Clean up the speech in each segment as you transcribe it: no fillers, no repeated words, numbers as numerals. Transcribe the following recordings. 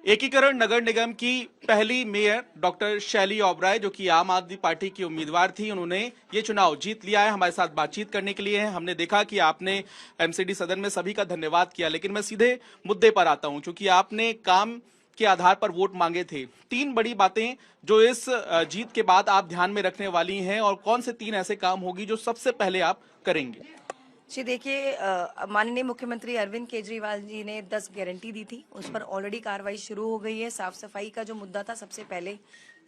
एकीकरण नगर निगम की पहली मेयर डॉक्टर शैली ओबराय, जो कि आम आदमी पार्टी की उम्मीदवार थी, उन्होंने ये चुनाव जीत लिया है। हमारे साथ बातचीत करने के लिए हैं। हमने देखा कि आपने एमसीडी सदन में सभी का धन्यवाद किया, लेकिन मैं सीधे मुद्दे पर आता हूं। क्योंकि आपने काम के आधार पर वोट मांगे थे, 3 बड़ी बातें जो इस जीत के बाद आप ध्यान में रखने वाली हैं, और कौन से 3 ऐसे काम होगी जो सबसे पहले आप करेंगे? जी देखिए, माननीय मुख्यमंत्री अरविंद केजरीवाल जी ने 10 गारंटी दी थी, उस पर ऑलरेडी कार्रवाई शुरू हो गई है। साफ सफाई का जो मुद्दा था सबसे पहले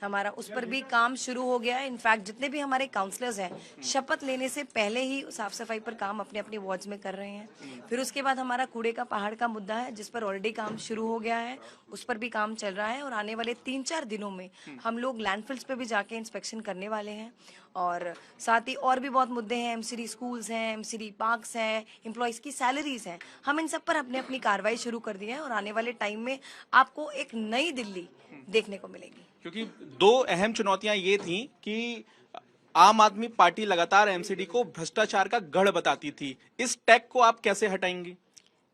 हमारा, उस पर भी काम शुरू हो गया है। इनफैक्ट जितने भी हमारे काउंसलर्स हैं, शपथ लेने से पहले ही साफ सफाई पर काम अपने अपने वार्ड्स में कर रहे हैं। फिर उसके बाद हमारा कूड़े का पहाड़ का मुद्दा है, जिस पर ऑलरेडी काम शुरू हो गया है, उस पर भी काम चल रहा है। और आने वाले 3-4 दिनों में हम लोग लैंडफिल्स पे भी जाके इंस्पेक्शन करने वाले हैं। और साथ ही और भी बहुत मुद्दे हैं, एमसीडी स्कूल्स हैं, एमसीडी पार्क्स हैं, एम्प्लॉयज की सैलरीज हैं। हम इन सब पर अपने अपनी कार्रवाई शुरू कर दी है और आने वाले टाइम में आपको एक नई दिल्ली देखने को मिलेगी। क्योंकि 2 अहम चुनौतियां ये थी कि आम आदमी पार्टी लगातार एमसीडी को भ्रष्टाचार का गढ़ बताती थी। इस टैग को आप कैसे हटाएंगी?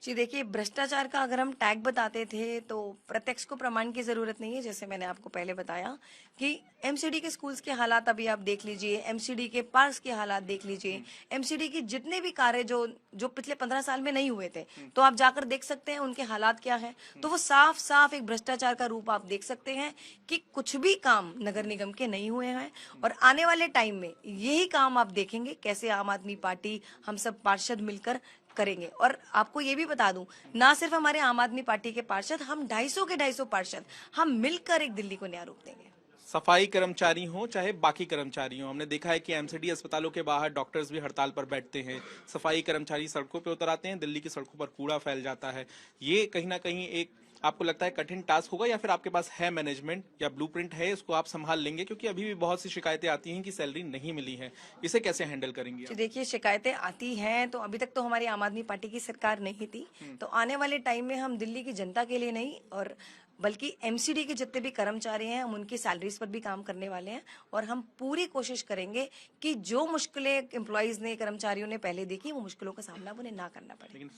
जी देखिए, भ्रष्टाचार का अगर हम टैग बताते थे तो प्रत्यक्ष को प्रमाण की जरूरत नहीं है। जैसे मैंने आपको पहले बताया कि एमसीडी के स्कूल्स के हालात अभी आप देख लीजिए, एमसीडी के पार्क्स के हालात देख लीजिए, एमसीडी के जितने भी कार्य जो पिछले 15 साल में नहीं हुए थे, तो आप जाकर देख सकते हैं उनके हालात क्या है। तो वो साफ साफ एक भ्रष्टाचार का रूप आप देख सकते हैं कि कुछ भी काम नगर निगम के नहीं हुए हैं। और आने वाले टाइम में यही काम आप देखेंगे, कैसे आम आदमी पार्टी, हम सब पार्षद मिलकर करेंगे। और आपको ये भी बता दूं, ना सिर्फ हमारे आम आदमी पार्टी के पार्षद, हम 250 के 250 पार्षद हम मिलकर एक दिल्ली को नया रूप देंगे। सफाई कर्मचारी हो चाहे बाकी कर्मचारी हो, हमने देखा है कि एमसीडी अस्पतालों के बाहर डॉक्टर्स भी हड़ताल पर बैठते हैं, सफाई कर्मचारी सड़कों पर उतर आते हैं, दिल्ली की सड़कों पर कूड़ा फैल जाता है। ये कहीं ना कहीं एक आपको लगता है कठिन टास्क होगा, या फिर आपके पास है मैनेजमेंट या ब्लूप्रिंट है, इसको आप संभाल लेंगे? क्योंकि अभी भी बहुत सी शिकायतें आती हैं कि सैलरी नहीं मिली है, इसे कैसे हैंडल करेंगे आप? देखिए, शिकायतें आती हैं तो अभी तक तो हमारी आम आदमी पार्टी की सरकार नहीं थी। तो आने वाले टाइम में हम दिल्ली की जनता के लिए नहीं, और बल्कि एमसीडी के जितने भी कर्मचारी हैं, हम उनकी सैलरीज पर भी काम करने वाले हैं। और हम पूरी कोशिश करेंगे कि जो मुश्किलें एम्प्लॉयज ने, कर्मचारियों ने पहले देखी, वो मुश्किलों का सामना उन्हें ना करना पड़े। लेकिन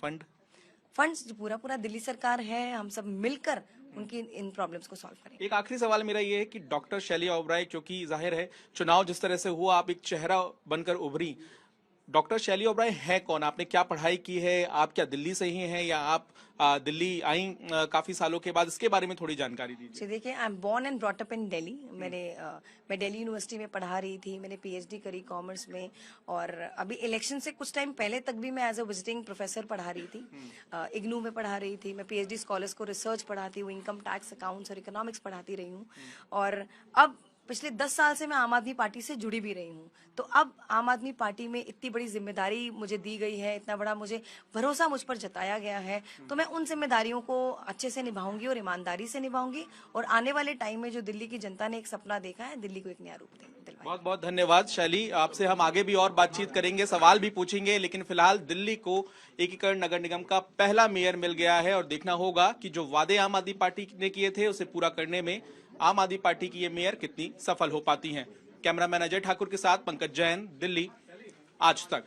फंड्स पूरा दिल्ली सरकार है, हम सब मिलकर उनकी इन प्रॉब्लम्स को सॉल्व करेंगे। एक आखिरी सवाल मेरा ये है कि डॉक्टर शैली ओबराय, क्योंकि जाहिर है चुनाव जिस तरह से हुआ, आप एक चेहरा बनकर उभरी। डॉक्टर शैली ओबराय है कौन? आपने क्या पढ़ाई की है? आप क्या दिल्ली से ही हैं, या आप दिल्ली आई काफी सालों के बाद? इसके बारे में थोड़ी जानकारी दीजिए। देखिए, I am born and brought up in Delhi. मैं दिल्ली यूनिवर्सिटी में पढ़ा रही थी, मैंने पीएचडी करी कॉमर्स में। और अभी इलेक्शन से कुछ टाइम पहले तक भी मैं एज अ विजिटिंग प्रोफेसर पढ़ा रही थी, इग्नू में पढ़ा रही थी। मैं पीएचडी स्कॉलर्स को रिसर्च पढ़ाती हूँ, इनकम टैक्स, अकाउंट्स और इकोनॉमिक्स पढ़ाती रही हूँ। और अब पिछले 10 साल से मैं आम आदमी पार्टी से जुड़ी भी रही हूँ। तो अब आम आदमी पार्टी में इतनी बड़ी जिम्मेदारी मुझे दी गई है, इतना बड़ा मुझे भरोसा मुझ पर जताया गया है, तो मैं उन जिम्मेदारियों को अच्छे से निभाऊंगी और ईमानदारी से निभाऊंगी। और आने वाले टाइम में जो दिल्ली की जनता ने एक सपना देखा है, दिल्ली को एक नया रूप देंगे। बहुत बहुत धन्यवाद शैली। आपसे हम आगे भी और बातचीत करेंगे, सवाल भी पूछेंगे, लेकिन फिलहाल दिल्ली को एकीकरण नगर निगम का पहला मेयर मिल गया है, और देखना होगा कि जो वादे आम आदमी पार्टी ने किए थे उसे पूरा करने में आम आदमी पार्टी की ये मेयर कितनी सफल हो पाती हैं। कैमरामैन अजय ठाकुर के साथ पंकज जैन, दिल्ली, आज तक।